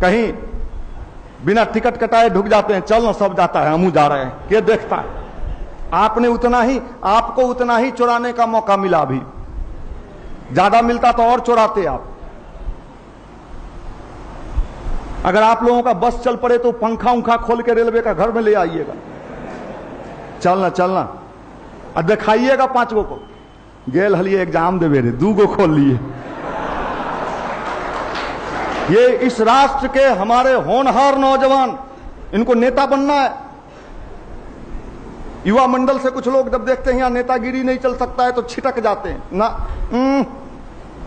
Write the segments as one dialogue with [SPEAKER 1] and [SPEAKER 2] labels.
[SPEAKER 1] कहीं बिना टिकट कटाए ढुक जाते हैं, चल ना सब जाता है हम जा रहे हैं, ये देखता है। आपको उतना ही चुराने का मौका मिला, अभी ज्यादा मिलता तो और चुराते आप। अगर आप लोगों का बस चल पड़े तो पंखा उंखा खोल के रेलवे का घर में ले आइएगा, चलना और दिखाइएगा 5 गो को, गेल हलिए एग्जाम देवे रे 2 गो खोल लिए। ये इस राष्ट्र के हमारे होनहार नौजवान, इनको नेता बनना है। युवा मंडल से कुछ लोग जब देखते हैं यहां नेतागिरी नहीं चल सकता है तो छिटक जाते हैं ना।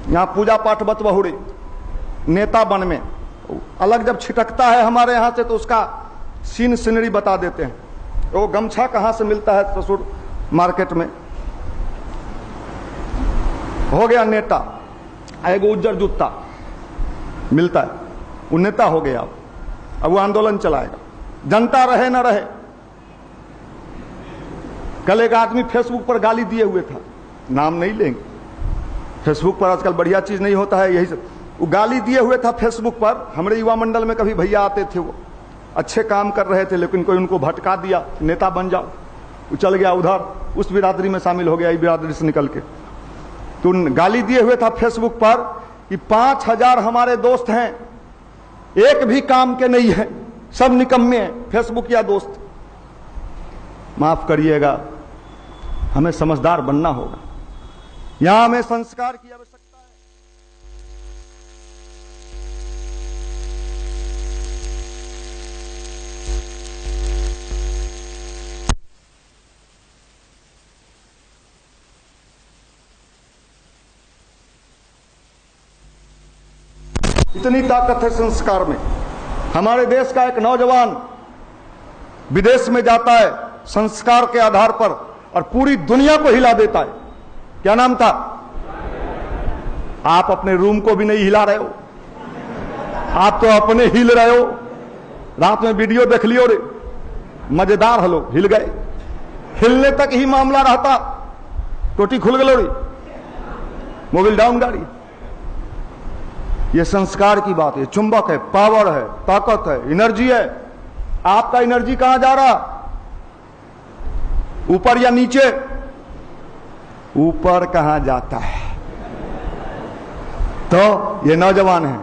[SPEAKER 1] यहां पूजा पाठ बत बहुड़ी, नेता बन में अलग जब छिटकता है हमारे यहां से तो उसका सीन सीनरी बता देते हैं। वो गमछा कहां से मिलता है ससुर मार्केट में, हो गया नेता। एगो उज्जर जूता मिलता है, वो नेता हो गया। अब वो आंदोलन चलाएगा, जनता रहे ना रहे। कल एक आदमी फेसबुक पर गाली दिए हुए था, नाम नहीं लेंगे, फेसबुक पर आजकल बढ़िया चीज नहीं होता है, यही सब। वो गाली दिए हुए था फेसबुक पर। हमारे युवा मंडल में कभी भैया आते थे, वो अच्छे काम कर रहे थे, लेकिन कोई उनको भटका दिया, नेता बन जाओ। वो चल गया उधर, उस बिरादरी में शामिल हो गया, इस बिरादरी से निकल के। तो गाली दिए हुए था फेसबुक पर कि 5000 हमारे दोस्त हैं, एक भी काम के नहीं है, सब निकम्मे हैं, फेसबुक या दोस्त। माफ करिएगा, हमें समझदार बनना होगा। यहां हमें संस्कार की आवश्यकता है। इतनी ताकत है संस्कार में। हमारे देश का एक नौजवान विदेश में जाता है संस्कार के आधार पर और पूरी दुनिया को हिला देता है। क्या नाम था? आप अपने रूम को भी नहीं हिला रहे हो, आप तो अपने हिल रहे हो। रात में वीडियो देख लियो रे, मजेदार हलो, हिल गए। हिलने तक ही मामला रहता, टोटी खुल गलो रे, मोबाइल डाउन गाड़ी। ये संस्कार की बात है, चुंबक है, पावर है, ताकत है, एनर्जी है। आपका एनर्जी कहां जा रहा? ऊपर या नीचे? ऊपर कहां जाता है? तो ये नौजवान है।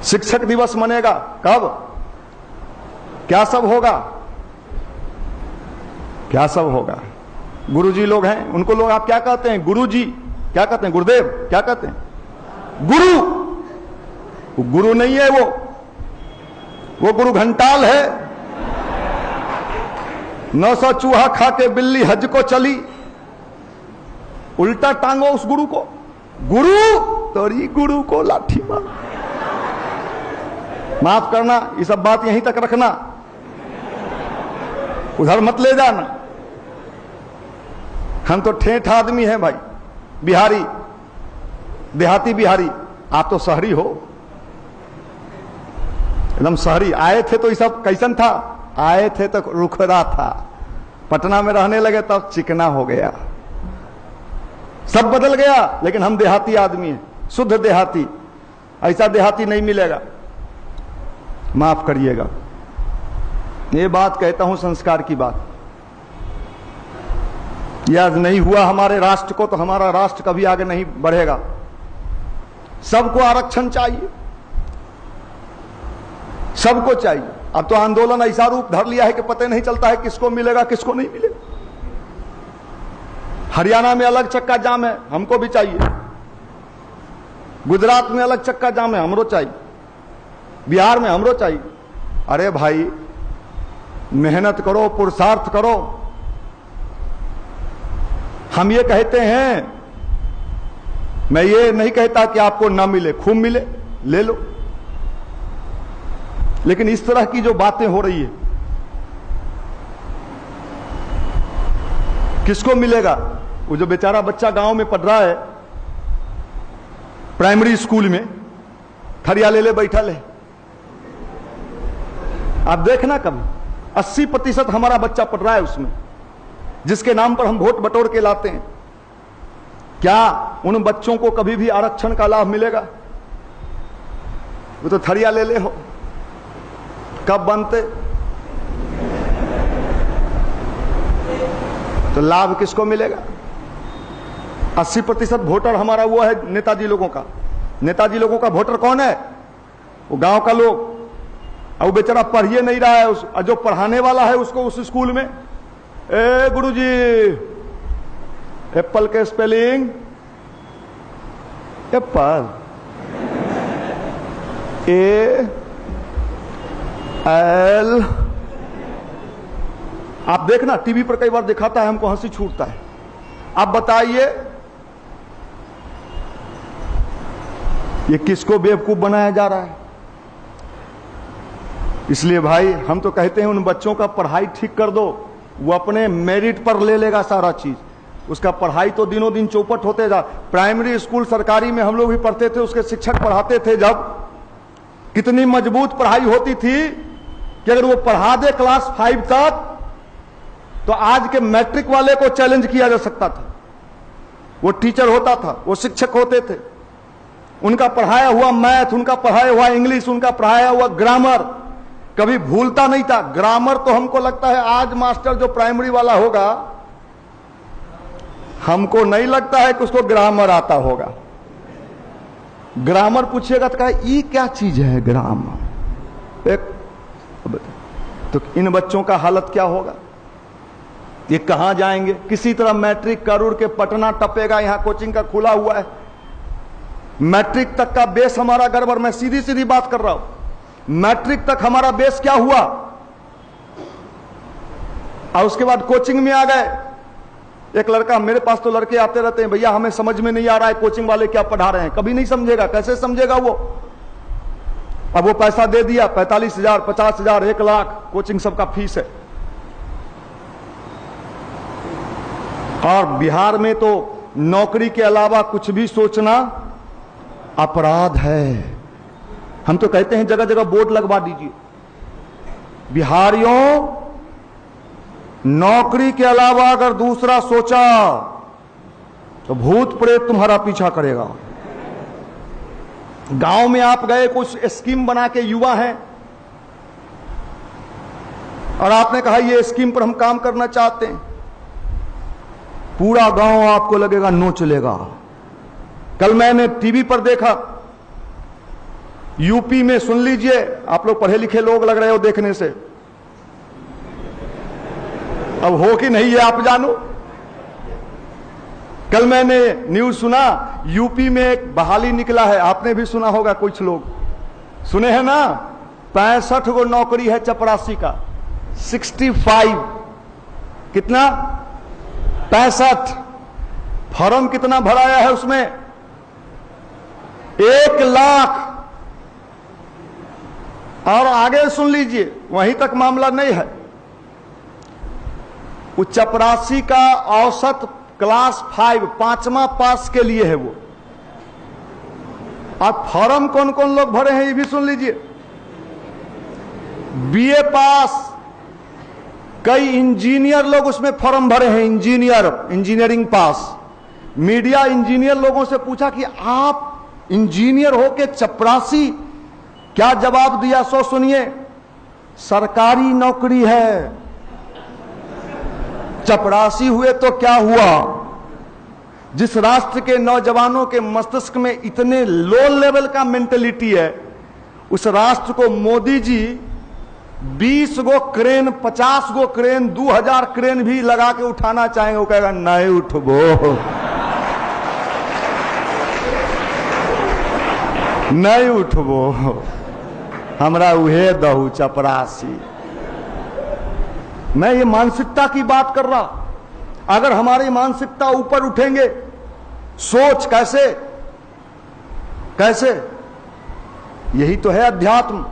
[SPEAKER 1] शिक्षक दिवस मनेगा कब? क्या सब होगा? क्या सब होगा? गुरुजी लोग हैं, उनको लोग आप क्या कहते हैं? गुरुजी क्या कहते हैं? गुरुदेव क्या कहते हैं? गुरु। वो गुरु नहीं है, वो गुरु घंटाल है। 900 चूहा खा के बिल्ली हज को चली, उल्टा टांगो उस गुरु को। गुरु तोरी गुरु को लाठी मार। माफ करना, ये सब बात यहीं तक रखना, उधर मत ले जाना। हम तो ठेठ आदमी हैं भाई, बिहारी, देहाती बिहारी। आप तो शहरी हो, एकदम शहरी। आए थे तो ये सब कैसन था? आए थे तो रुखरा था, पटना में रहने लगे तब चिकना हो गया, सब बदल गया। लेकिन हम देहाती आदमी हैं, शुद्ध देहाती। ऐसा देहाती नहीं मिलेगा, माफ करिएगा। ये बात कहता हूं संस्कार की बात। यह नहीं हुआ हमारे राष्ट्र को तो हमारा राष्ट्र कभी आगे नहीं बढ़ेगा। सबको आरक्षण चाहिए, सबको चाहिए। अब तो आंदोलन ऐसा रूप धर लिया है कि पता नहीं चलता है किसको मिलेगा किसको नहीं मिलेगा। हरियाणा में अलग चक्का जाम है, हमको भी चाहिए। गुजरात में अलग चक्का जाम है, हमरो चाहिए। बिहार में हमरो चाहिए। अरे भाई, मेहनत करो, पुरुषार्थ करो। हम ये कहते हैं, मैं ये नहीं कहता कि आपको ना मिले, खूब मिले, ले लो। लेकिन इस तरह की जो बातें हो रही है, किसको मिलेगा? वो जो बेचारा बच्चा गांव में पढ़ रहा है, प्राइमरी स्कूल में, थरिया ले ले बैठल है। आप देखना कभी, 80% हमारा बच्चा पढ़ रहा है उसमें, जिसके नाम पर हम वोट बटोर के लाते हैं। क्या उन बच्चों को कभी भी आरक्षण का लाभ मिलेगा? वो तो थरिया ले ले हो, कब बनते? तो लाभ किसको मिलेगा? 80% वोटर हमारा वो है नेताजी लोगों का। नेताजी लोगों का वोटर कौन है? वो गांव का लोग। और वो बेचारा पढ़िए नहीं रहा है, और जो पढ़ाने वाला है उसको उस स्कूल में, ए गुरुजी एप्पल के स्पेलिंग एप्पल, ए एल। आप देखना टीवी पर कई बार दिखाता है, हमको हंसी छूटता है। आप बताइए ये किसको बेवकूफ बनाया जा रहा है? इसलिए भाई हम तो कहते हैं उन बच्चों का पढ़ाई ठीक कर दो, वो अपने मेरिट पर ले लेगा सारा चीज। उसका पढ़ाई तो दिनों दिन चौपट होते जा। प्राइमरी स्कूल सरकारी में हम लोग भी पढ़ते थे, उसके शिक्षक पढ़ाते थे जब, कितनी मजबूत पढ़ाई होती थी कि अगर वो पढ़ा दे क्लास 5 तक तो आज के मैट्रिक वाले को चैलेंज किया जा सकता था। वो टीचर होता था, वो शिक्षक होते थे, उनका पढ़ाया हुआ मैथ, उनका पढ़ाया हुआ इंग्लिश, उनका पढ़ाया हुआ ग्रामर कभी भूलता नहीं था। ग्रामर तो हमको लगता है आज मास्टर जो प्राइमरी वाला होगा, हमको नहीं लगता है कि उसको ग्रामर आता होगा। ग्रामर पूछिएगा तो कहे ये क्या चीज है ग्रामर। एक तो इन बच्चों का हालत क्या होगा? ये कहां जाएंगे? किसी तरह मैट्रिक करूर के पटना टपेगा। यहां कोचिंग का खुला हुआ है, मैट्रिक तक का बेस हमारा गड़बड़। मैं सीधी सीधी बात कर रहा हूं, मैट्रिक तक हमारा बेस क्या हुआ, और उसके बाद कोचिंग में आ गए। एक लड़का, मेरे पास तो लड़के आते रहते हैं, भैया हमें समझ में नहीं आ रहा है कोचिंग वाले क्या पढ़ा रहे हैं। कभी नहीं समझेगा, कैसे समझेगा वो? अब वो पैसा दे दिया, 45,000, 50,000, 1 लाख कोचिंग सबका फीस है। और बिहार में तो नौकरी के अलावा कुछ भी सोचना अपराध है। हम तो कहते हैं जगह जगह बोर्ड लगवा दीजिए, बिहारियों नौकरी के अलावा अगर दूसरा सोचा तो भूत प्रेत तुम्हारा पीछा करेगा। गांव में आप गए, कुछ स्कीम बना के युवा हैं और आपने कहा ये स्कीम पर हम काम करना चाहते हैं, पूरा गांव आपको लगेगा नो चलेगा। कल मैंने टीवी पर देखा, यूपी में, सुन लीजिए, आप लोग पढ़े लिखे लोग लग रहे हो देखने से, अब हो कि नहीं ये आप जानो। कल मैंने न्यूज सुना, यूपी में एक बहाली निकला है, आपने भी सुना होगा, कुछ लोग सुने हैं ना। 65 गो नौकरी है चपरासी का, 65, कितना? 65। फॉर्म कितना भराया है उसमें? 1 लाख। और आगे सुन लीजिए, वहीं तक मामला नहीं है। उस चपरासी का औसत क्लास 5, 5वां पास के लिए है वो। और फॉर्म कौन कौन लोग भरे हैं ये भी सुन लीजिए। बीए पास, कई इंजीनियर लोग उसमें फॉर्म भरे हैं, इंजीनियरिंग पास। मीडिया इंजीनियर लोगों से पूछा कि आप इंजीनियर हो के चपरासी, क्या जवाब दिया सो सुनिए, सरकारी नौकरी है। चपरासी हुए तो क्या हुआ? जिस राष्ट्र के नौजवानों के मस्तिष्क में इतने लो लेवल का मेंटेलिटी है, उस राष्ट्र को मोदी जी 20 गो क्रेन, 50 गो क्रेन, 2000 क्रेन भी लगा के उठाना चाहेंगे, वो कहेगा नहीं उठबो, नहीं उठबो, हमरा उहे दहू चपरासी। मैं ये मानसिकता की बात कर रहा। अगर हमारी मानसिकता ऊपर उठेंगे, सोच कैसे कैसे, यही तो है अध्यात्म,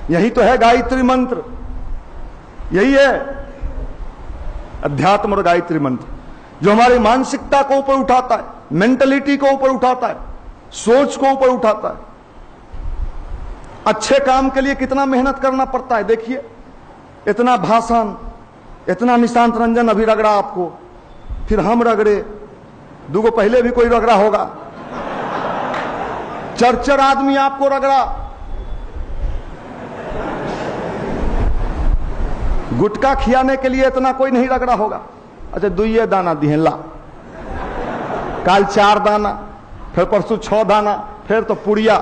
[SPEAKER 1] यही तो है गायत्री मंत्र, यही है अध्यात्म और गायत्री मंत्र, जो हमारी मानसिकता को ऊपर उठाता है, मेंटलिटी को ऊपर उठाता है, सोच को ऊपर उठाता है। अच्छे काम के लिए कितना मेहनत करना पड़ता है, देखिए, इतना भाषण, इतना निशांत रंजन अभी रगड़ा आपको, फिर हम रगड़े, 2 गो पहले भी कोई रगड़ा होगा, 4 आदमी आपको रगड़ा, गुटखा खियाने के लिए इतना कोई नहीं रगड़ा होगा। अच्छा, दुइये दाना दिहेला, काल 4 दाना, फिर परसों 6 दाना, फिर तो पुड़िया।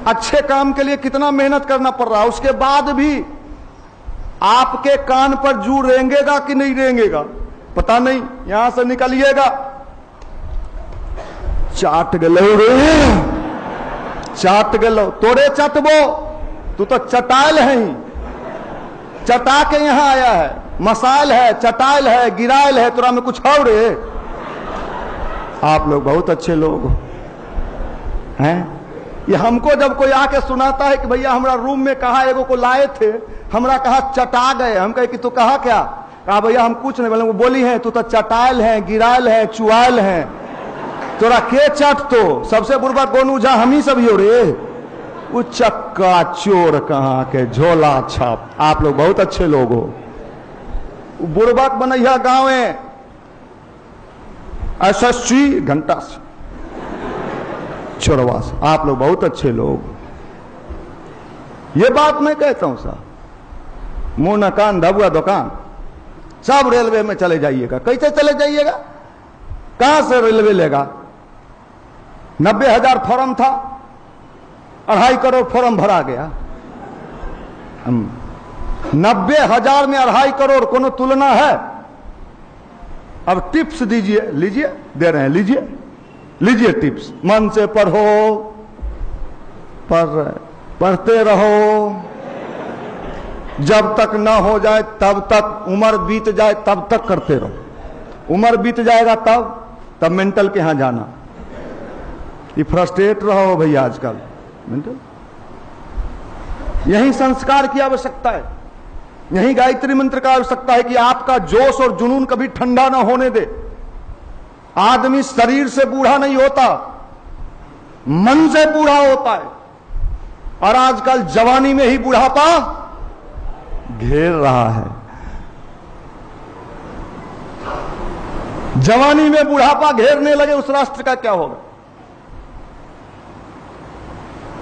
[SPEAKER 1] अच्छे काम के लिए कितना मेहनत करना पड़ रहा है, उसके बाद भी आपके कान पर जू रेंगेगा कि नहीं रेंगेगा पता नहीं। यहां से निकलिएगा, चाट गलो रे, चाट गलो, तोरे चटबो, तू तो चटाइल है ही, चटा के यहां आया है, मसाइल है, चटाइल है, गिराइल है, तोरा में कुछ और रे। आप लोग बहुत अच्छे लोग हैं। ये हमको जब कोई आके सुनाता है कि भैया हमारा रूम में कहा एगो को लाए थे, हमरा कहा चटा गए, हम कहे कि तू कहा क्या, कहा भैया हम कुछ नहीं, बोले वो बोली है तू तो चटाइल है, गिराइल है, चुआइल है, तोरा के चट, तो सबसे बुरबा कौन उजा हम ही सब हो रे। वो चक्का चोर कहाँ के झोला छाप। आप लोग बहुत अच्छे लोग हो। बुरबक बनैया गाँव SSC घंटा से चोरवा से। आप लोग बहुत अच्छे लोग। ये बात मैं कहता हूं साहब, मुंह न कान धबुआ दुकान, सब रेलवे में चले जाइएगा। कैसे चले जाइएगा, कहां से रेलवे लेगा? 90,000 फॉर्म था, 2.5 करोड़ फॉर्म भरा गया। 90,000 में 2.5 करोड़ कोनो तुलना है? अब टिप्स दीजिए, लीजिए, दे रहे हैं, लीजिए लीजिए टिप्स। मन से पढ़ो, पढ़ते रहो, जब तक ना हो जाए तब तक, उम्र बीत जाए तब तक करते रहो। उम्र बीत जाएगा तब मेंटल के यहां जाना। ये फ्रस्ट्रेट रहो भैया आजकल मेंटल। यही संस्कार की आवश्यकता है, यही गायत्री मंत्र का आवश्यकता है कि आपका जोश और जुनून कभी ठंडा ना होने दे। आदमी शरीर से बूढ़ा नहीं होता, मन से बूढ़ा होता है। और आजकल जवानी में ही बुढ़ापा घेर रहा है। जवानी में बुढ़ापा घेरने लगे, उस राष्ट्र का क्या होगा?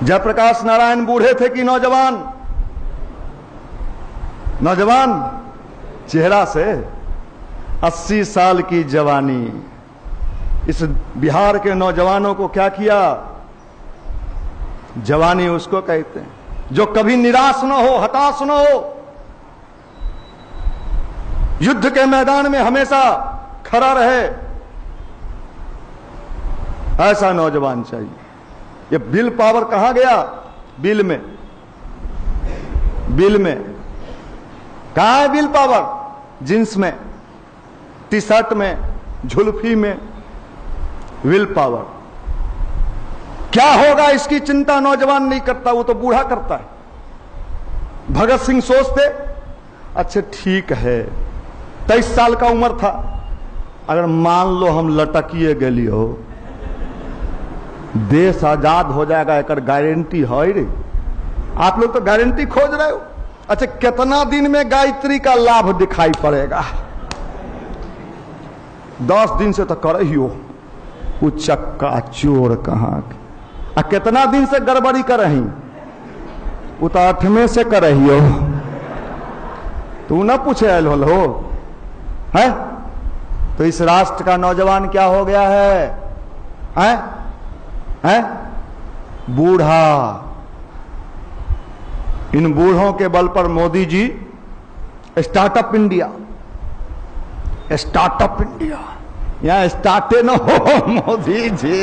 [SPEAKER 1] जयप्रकाश नारायण बूढ़े थे कि नौजवान? नौजवान चेहरा से 80 साल की जवानी। इस बिहार के नौजवानों को क्या किया? जवानी उसको कहते हैं जो कभी निराश न हो, हताश न हो, युद्ध के मैदान में हमेशा खड़ा रहे, ऐसा नौजवान चाहिए। ये विल पावर कहां गया? बिल में, बिल में कहां है विल पावर? जींस में, टी शर्ट में, झुल्फी में विल पावर। क्या होगा इसकी चिंता नौजवान नहीं करता, वो तो बूढ़ा करता है। भगत सिंह सोचते, अच्छा ठीक है 23 साल का उम्र था, अगर मान लो हम लटकिए गली हो, देश आजाद हो जाएगा, एक गारंटी है रे। आप लोग तो गारंटी खोज रहे हो। अच्छा, कितना दिन में गायत्री का लाभ दिखाई पड़ेगा? 10 दिन से तो कर ही हो। वो चक्का चोर कहां के, कितना दिन से गड़बड़ी कर रही? वो तो 8वें से कर रही हो। तू ना पूछे आयल हो है? तो इस राष्ट्र का नौजवान क्या हो गया है? हैं? बूढ़ा। इन बूढ़ों के बल पर Modi ji startup India, startup India, यहां स्टार्टे न हो मोदी जी।